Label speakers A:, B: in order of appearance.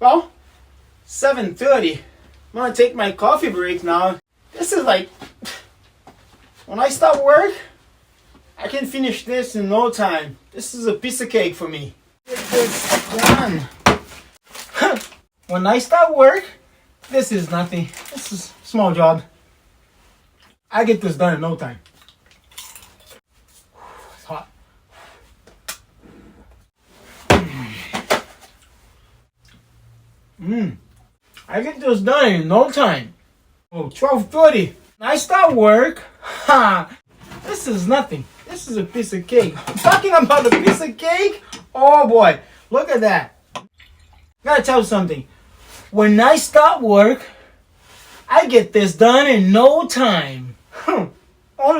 A: Well, 7:30. I'm gonna take my coffee break now. This is like, when I start work, I can finish this in no time. This is a piece of cake for me. Get this done. When I start work, this is nothing. This is a small job. I get this done in no time. It's hot. I get this done in no time. Oh, 12:30. I start work. Ha! This is nothing. This is a piece of cake. I'm talking about a piece of cake. Oh boy, look at that. Gotta tell you something. When I start work, I get this done in no time.